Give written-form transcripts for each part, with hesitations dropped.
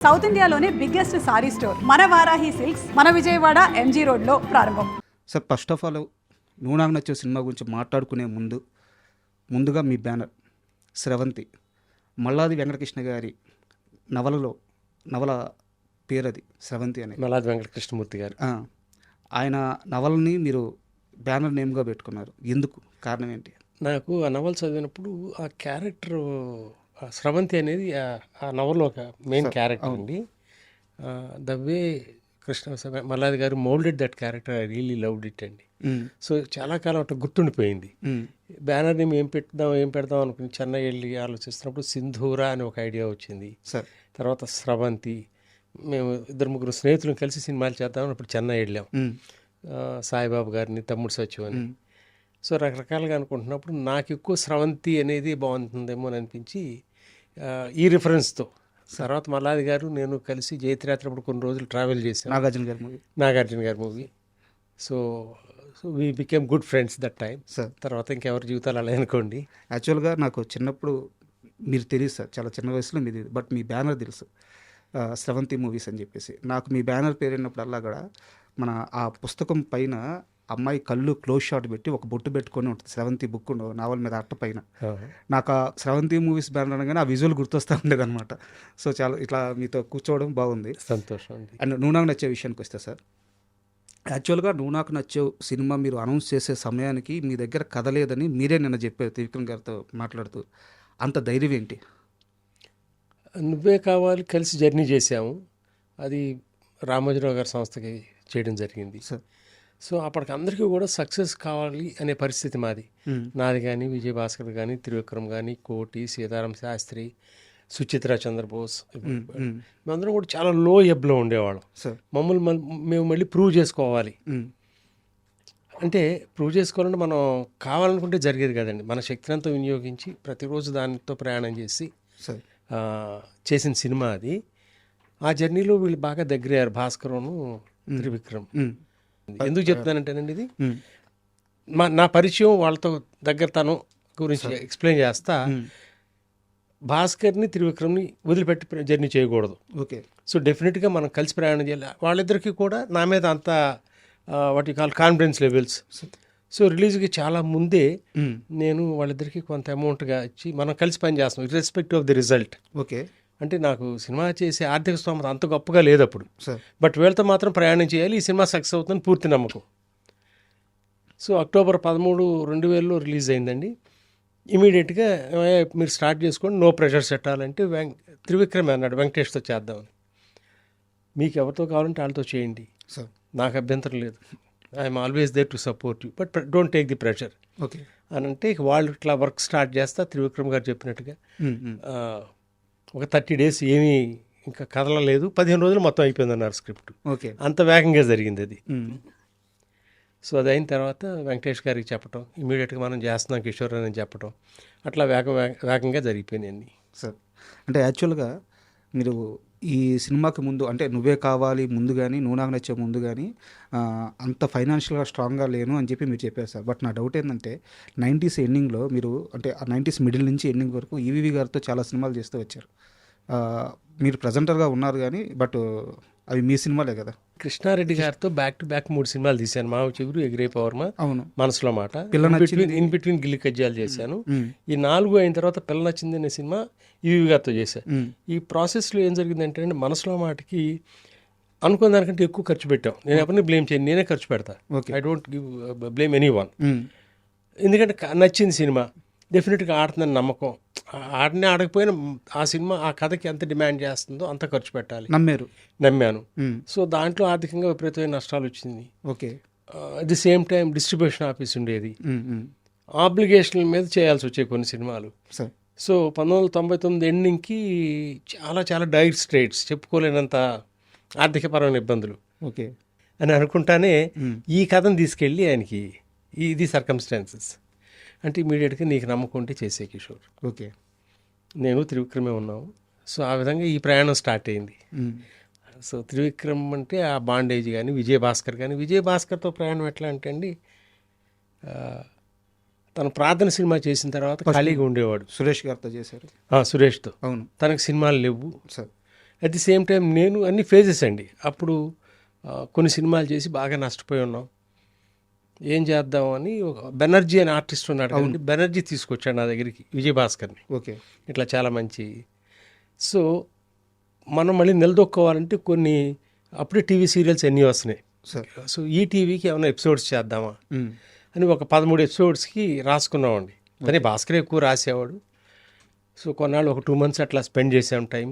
South ఇండియాలోనే biggest sorry store మన Varahi silks మన విజయవాడ ఎంజీ రోడ్లో ప్రారంభం. సార్, ఫస్ట్ ఆఫ్ ఆల్ నువ్వు నాకు నచ్చే సినిమా గురించి మాట్లాడుకునే ముందుగా మీ బ్యానర్ స్రవంతి, మల్లాది వెంకటకృష్ణ గారి నవల పేరు అది స్రవంతి అని. మల్లాది వెంకటకృష్ణమూర్తి గారు ఆయన నవలని మీరు బ్యానర్ నేమ్గా పెట్టుకున్నారు. ఎందుకు, కారణం ఏంటి? నాకు ఆ నవల చదివినప్పుడు ఆ క్యారెక్టర్ స్రవంతి అనేది ఆ నవల్లో ఒక మెయిన్ క్యారెక్టర్ అండి. ద వే మల్లాది గారు moulded that character, I really loved it అండి. సో చాలా కాలం అట్లా గుర్తుండిపోయింది. బ్యానర్ నేమ్ ఏం పెడదాం అనుకుని చెన్నై వెళ్ళి ఆలోచిస్తున్నప్పుడు సింధూరా అని ఒక ఐడియా వచ్చింది. తర్వాత స్రవంతి. మేము 2-3 స్నేహితులను కలిసి సినిమాలు చేద్దామని అప్పుడు చెన్నై వెళ్ళాం. సాయిబాబు గారిని, తమ్ముడు సత్యం అని. సో రకరకాలుగా అనుకుంటున్నప్పుడు నాకు ఎక్కువ స్రవంతి అనేది బాగుంటుందేమో అని అనిపించి ఈ రిఫరెన్స్తో తర్వాత మల్లాది గారు నేను కలిసి జయత్రయాత్రప్పుడు కొన్ని రోజులు ట్రావెల్ చేశాను. నాగార్జున గారి movie. So we became good friends that time. తర్వాత ఇంకెవరి జీవితాలు అలా అనుకోండి. యాక్చువల్గా నాకు చిన్నప్పుడు మీరు తెలియదు సార్, చాలా చిన్న వయసులో మీది, బట్ మీ బ్యానర్ తెలుసు, స్రవంతి మూవీస్ అని చెప్పేసి. నాకు మీ బ్యానర్ పేరున్నప్పుడల్లా కూడా మన ఆ పుస్తకం పైన అమ్మాయి కళ్ళు క్లోజ్ షాట్ పెట్టి ఒక బొట్టు పెట్టుకొని ఉంటుంది, స్రవంతి బుక్ నావల్ మీద అట్ట పైన. నాకు ఆ స్రవంతి మూవీస్ బ్యానర్ అనగానే ఆ విజువల్ గుర్తొస్తూ ఉండేది అనమాట. సో చాలా ఇట్లా మీతో కూర్చోవడం బాగుంది, సంతోషం. అండ్ నువ్వు నాకు నచ్చే విషయానికి వస్తే సార్, యాక్చువల్గా నువ్వు నాకు నచ్చే సినిమా మీరు అనౌన్స్ చేసే సమయానికి మీ దగ్గర కథ లేదని మీరే నిన్న చెప్పారు త్రివిక్రమ్ గారితో మాట్లాడుతూ. అంత ధైర్యం ఏంటి? నువ్వే కావాలి కలిసి జర్నీ చేసాము. అది రామోజీరావు గారి సంస్థకి చేయడం జరిగింది. సో అప్పటికి అందరికీ కూడా సక్సెస్ కావాలి అనే పరిస్థితి మాది. నాది కానీ, విజయభాస్కర్ కానీ, త్రివిక్రమ్ కానీ, కోటి, సీతారాం శాస్త్రి, సుచిత్ర చంద్రబోస్, మేమందరం కూడా చాలా లో ఎబ్లో ఉండేవాళ్ళం. మేము మళ్ళీ ప్రూవ్ చేసుకోవాలి. అంటే ప్రూవ్ చేసుకోవాలంటే మనం కావాలనుకుంటే జరిగేది కదండి. మన శక్తినంతా వినియోగించి ప్రతిరోజు దానితో ప్రయాణం చేసి చేసిన సినిమా అది. ఆ జర్నీలో వీళ్ళు బాగా దగ్గరయ్యారు, భాస్కరును, త్రివిక్రమ్. ఎందుకు చెప్తానంటేనండి, ఇది నా పరిచయం వాళ్ళతో దగ్గరతనం గురించి ఎక్స్ప్లెయిన్ చేస్తా. భాస్కర్ని, త్రివిక్రమ్ని వదిలిపెట్టి జర్నీ చేయకూడదు. ఓకే. సో డెఫినెట్గా మనం కలిసి ప్రయాణం చేయాలి. వాళ్ళిద్దరికీ కూడా నా మీద అంత వాటి కాల్ కాన్ఫిడెన్స్ లెవెల్స్. సో రిలీజ్కి చాలా ముందే నేను వాళ్ళిద్దరికీ కొంత అమౌంట్గా ఇచ్చి మనం కలిసి పని చేస్తాం, irrespective of the result. Okay. అంటే నాకు సినిమా చేసే ఆర్థిక స్తోమత అంత గొప్పగా లేదు అప్పుడు, బట్ వీళ్ళతో మాత్రం ప్రయాణం చేయాలి, ఈ సినిమా సక్సెస్ అవుతుందని పూర్తి నమ్మకం. సో అక్టోబర్ 13, 2000లో రిలీజ్ అయిందండి. ఇమీడియట్గా మీరు స్టార్ట్ చేసుకోండి, నో ప్రెషర్ పెట్టాలంటే త్రివిక్రమ్ అన్నాడు వెంకటేష్తో చేద్దామని. మీకు ఎవరితో కావాలంటే వాళ్ళతో చేయండి, నాకు అభ్యంతరం లేదు, I'm always there to support you, but don't take the pressure. Okay. అని అంటే వాళ్ళు ఇట్లా వర్క్ స్టార్ట్ చేస్తా. త్రివిక్రమ్ గారు చెప్పినట్టుగా ఒక 30 days ఏమీ ఇంకా కదలలేదు, 15 రోజులు మొత్తం అయిపోయిందన్నారు స్క్రిప్ట్. ఓకే. అంత వేగంగా జరిగింది అది. సో అది అయిన తర్వాత వెంకటేష్ గారికి చెప్పడం, ఇమీడియట్గా మనం చేస్తున్నాం కిషోర్ అని చెప్పడం, అట్లా వేగంగా జరిగిపోయినాయి అన్నీ. సార్, అంటే యాక్చువల్గా మీరు ఈ సినిమాకి ముందు, అంటే నువ్వే కావాలి ముందు కానీ, నువ్వు నాకు నచ్చే ముందు కానీ అంత ఫైనాన్షియల్గా స్ట్రాంగ్గా లేను అని చెప్పి మీరు చెప్పారు సార్. బట్ నా డౌట్ ఏంటంటే 90s ఎండింగ్లో మీరు, అంటే ఆ 90s మిడిల్ నుంచి ఎండింగ్ వరకు ఈవీవి గారితో చాలా సినిమాలు చేస్తూ వచ్చారు. మీరు ప్రజెంటర్గా ఉన్నారు కానీ, బట్ అవి మీ సినిమాలే కదా. కృష్ణారెడ్డి గారితో బ్యాక్ టు బ్యాక్ 3 సినిమాలు తీశాను. మావ చిగురు, ఎగిరే పవర్మ, అవును, మనసులో మాట, ఇన్ బిట్వీన్ గిల్లి కజ్జాలు చేశాను. ఈ 4 అయిన తర్వాత పిల్ల నచ్చింది అనే సినిమా ఈవీ గారితో చేశాను. ఈ ప్రాసెస్లో ఏం జరిగిందంటే అండి, మనసులో మాటకి అనుకున్న దానికంటే ఎక్కువ ఖర్చు పెట్టాం. నేను ఎవరిని బ్లేమ్ చేయను, నేనే ఖర్చు పెడతా. I don't give blame any one. ఎందుకంటే నచ్చింది సినిమా, డెఫినెట్గా ఆడుతుందని నమ్మకం. ఆడనే ఆడకపోయినా ఆ సినిమా ఆ కథకి ఎంత డిమాండ్ చేస్తుందో అంత ఖర్చు పెట్టాలి. నమ్మాను. సో దాంట్లో ఆర్థికంగా విపరీతమైన నష్టాలు వచ్చింది. Okay. At the same time distribution office ఉండేది, ఆబ్లిగేషన్ల మీద చేయాల్సి వచ్చాయి కొన్ని సినిమాలు. సో 1999 ఎండింగ్కి చాలా చాలా డైర్ స్ట్రేట్స్, చెప్పుకోలేనంత ఆర్థికపరమైన ఇబ్బందులు. ఓకే అని అనుకుంటానే ఈ కథను తీసుకెళ్ళి ఆయనకి, ఇది సర్కమ్స్టాన్సెస్ అంటే ఇమీడియట్గా నీకు నమ్మకం ఉంటే చేసే కిషోర్. ఓకే. నేను త్రివిక్రమే ఉన్నాము. సో ఆ విధంగా ఈ ప్రయాణం స్టార్ట్ అయింది. సో త్రివిక్రమ్ అంటే ఆ బాండేజ్ కానీ, విజయభాస్కర్ కానీ. విజయభాస్కర్తో ప్రయాణం ఎట్లా అంటే అండి, తను ప్రార్థన సినిమా చేసిన తర్వాత ఖాళీగా ఉండేవాడు. సురేష్ గారితో చేశారు. సురేష్తో. అవును. తనకు సినిమాలు లేవు. అట్ ది సేమ్ టైం నేను అన్ని ఫేజెస్ అండి. అప్పుడు కొన్ని సినిమాలు చేసి బాగా నష్టపోయి ఉన్నాం. ఏం చేద్దాం అని బెనర్జీ అనే ఆర్టిస్ట్ ఉన్నాడు కదండి, బెనర్జీ తీసుకొచ్చాడు నా దగ్గరికి, విజయభాస్కర్ని. ఓకే. ఇట్లా చాలా మంచి. సో మనం మళ్ళీ నిలదొక్కోవాలంటే కొన్ని అప్పుడే టీవీ సీరియల్స్ ఎన్ని వస్తున్నాయి. సార్. సో ఈ టీవీకి ఏమైనా ఎపిసోడ్స్ చేద్దామా అని ఒక 13 ఎపిసోడ్స్కి రాసుకున్నామండి. కానీ భాస్కర్ ఎక్కువ రాసేవాడు. సో కొన్నాళ్ళు ఒక 2 months అట్లా స్పెండ్ చేసాం టైం.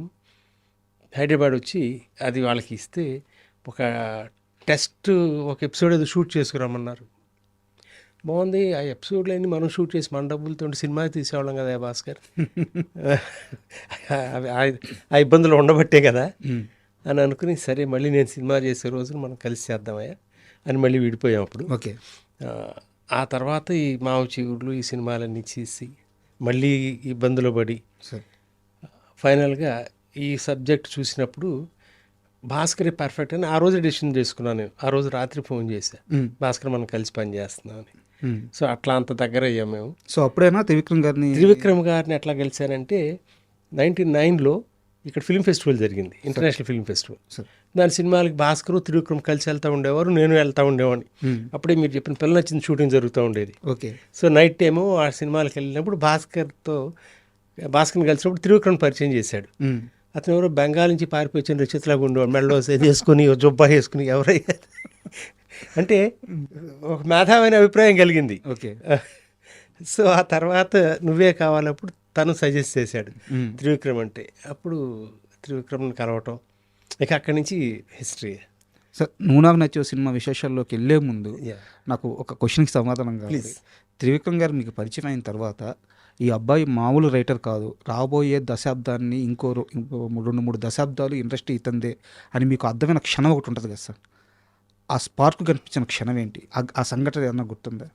హైదరాబాద్ వచ్చి అది వాళ్ళకి ఇస్తే ఒక టెస్ట్ ఒక ఎపిసోడ్ ఏదో షూట్ చేసుకురామన్నారు. బాగుంది, ఆ ఎపిసోడ్లన్నీ మనం షూట్ చేసి మన డబ్బులతో సినిమా తీసేవాళ్ళం కదా భాస్కర్, ఆ ఇబ్బందులు ఉండబట్టే కదా అని అనుకుని, సరే మళ్ళీ నేను సినిమా చేసే రోజున మనం కలిసి చేద్దామయ్యా అని మళ్ళీ విడిపోయాం అప్పుడు. ఓకే. ఆ తర్వాత ఈ మావు చీవుళ్ళు ఈ సినిమాలన్నీ చేసి మళ్ళీ ఇబ్బందులు పడి ఫైనల్గా ఈ సబ్జెక్ట్ చూసినప్పుడు భాస్కరే పర్ఫెక్ట్ అని ఆ రోజు డెసిషన్ చేసుకున్నాను నేను. ఆ రోజు రాత్రి ఫోన్ చేశా, భాస్కర్ మనం కలిసి పని చేస్తున్నాం అని. సో అట్లా అంత దగ్గర అయ్యాం మేము. సో అప్పుడైనా త్రివిక్రమ్ గారిని ఎట్లా కలిశానంటే 99లో ఇక్కడ ఫిల్మ్ ఫెస్టివల్ జరిగింది, ఇంటర్నేషనల్ ఫిల్మ్ ఫెస్టివల్. దాని సినిమాలకి భాస్కర్ త్రివిక్రమ్ కలిసి వెళ్తూ ఉండేవారు, నేను వెళ్తూ ఉండేవాడిని. అప్పుడే మీరు చెప్పిన పిల్ల నచ్చిన షూటింగ్ జరుగుతూ ఉండేది. ఓకే. సో నైట్ టైము ఆ సినిమాలకు వెళ్ళినప్పుడు భాస్కర్ని కలిసినప్పుడు త్రివిక్రమ్ పరిచయం చేశాడు. అతను ఎవరో బెంగాల్ నుంచి పారిపోయి వచ్చిన రచితలాగా ఉండేవాడు, మెడలో వేసుకుని జుబ్బా వేసుకుని ఎవరయ్యా అంటే ఒక మేధావైన అభిప్రాయం కలిగింది. ఓకే. సో ఆ తర్వాత నువ్వే కావాలప్పుడు తను సజెస్ట్ చేశాడు త్రివిక్రమ్ అంటే. అప్పుడు త్రివిక్రమ్ని కలవటం, ఇక అక్కడి నుంచి హిస్టరీ. సార్, నువ్వు నాకు నచ్చే సినిమా విశేషాల్లోకి వెళ్ళే ముందు నాకు ఒక క్వశ్చన్కి సమాధానం కావాలి. త్రివిక్రమ్ గారు మీకు పరిచయం అయిన తర్వాత ఈ అబ్బాయి మామూలు రైటర్ కాదు, రాబోయే దశాబ్దాన్ని ఇంకో 2-3 దశాబ్దాలు ఇండస్ట్రీ ఇతందే అని మీకు అర్థమైన క్షణం ఒకటి ఉంటుంది కదా సార్, ఆ స్పార్క్ కనిపించిన క్షణం ఏంటి? ఆ సంఘటన ఏమన్నా గుర్తుందా?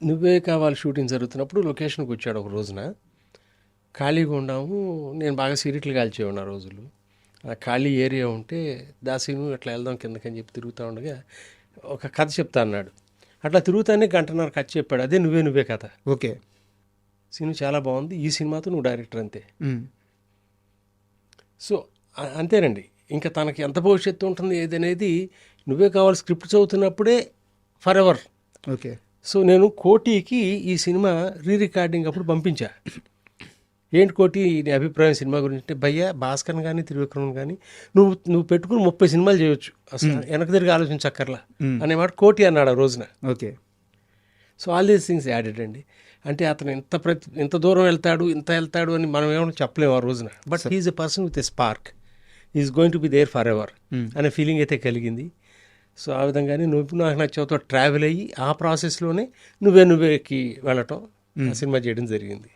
నువ్వే కావాలి షూటింగ్ జరుగుతున్నప్పుడు లొకేషన్కి వచ్చాడు ఒక రోజున. ఖాళీగా ఉన్నాము, నేను బాగా సిగరెట్లు కాల్చేవాడు ఆ రోజులు. ఆ ఖాళీ ఏరియా ఉంటే దాసీను అట్లా వెళ్దాం కిందకని చెప్పి తిరుగుతూ ఉండగా ఒక కథ చెప్తా అన్నాడు. అట్లా తిరుగుతానే 1.5 కథ చెప్పాడు, అదే నువ్వే కథ. ఓకే. సినిమా చాలా బాగుంది, ఈ సినిమాతో నువ్వు డైరెక్టర్ అంతే. సో అంతేనండి, ఇంకా తనకి ఎంత భవిష్యత్తు ఉంటుంది ఏదనేది నువ్వే కావాలి స్క్రిప్ట్ చదువుతున్నప్పుడే ఫర్ ఎవర్. ఓకే. సో నేను కోటికి ఈ సినిమా రికార్డింగ్ అప్పుడు పంపించా. ఏంటి కోటి నీ అభిప్రాయం సినిమా గురించి అంటే, భయ్యా భాస్కర్ని కానీ త్రివిక్రమ్ కానీ నువ్వు పెట్టుకుని 30 సినిమాలు చేయొచ్చు, అసలు వెనక తిరిగి ఆలోచించక్కర్లా అనేమాట కోటి అన్నాడు ఆ రోజున. Okay. So all these things added అండి. అంటే అతను ఇంత దూరం వెళ్తాడు అని మనం ఏమైనా చెప్పలేము ఆ రోజున. But he's a person with a spark, is going to be there forever అనే ఫీలింగ్ అయితే కలిగింది. సో ఆ విధంగానే నువ్వు నాకు నచ్చవుతో ట్రావెల్ అయ్యి ఆ ప్రాసెస్లోనే నువ్వేకి వెళ్ళటం, ఆ సినిమా చేయడం జరిగింది.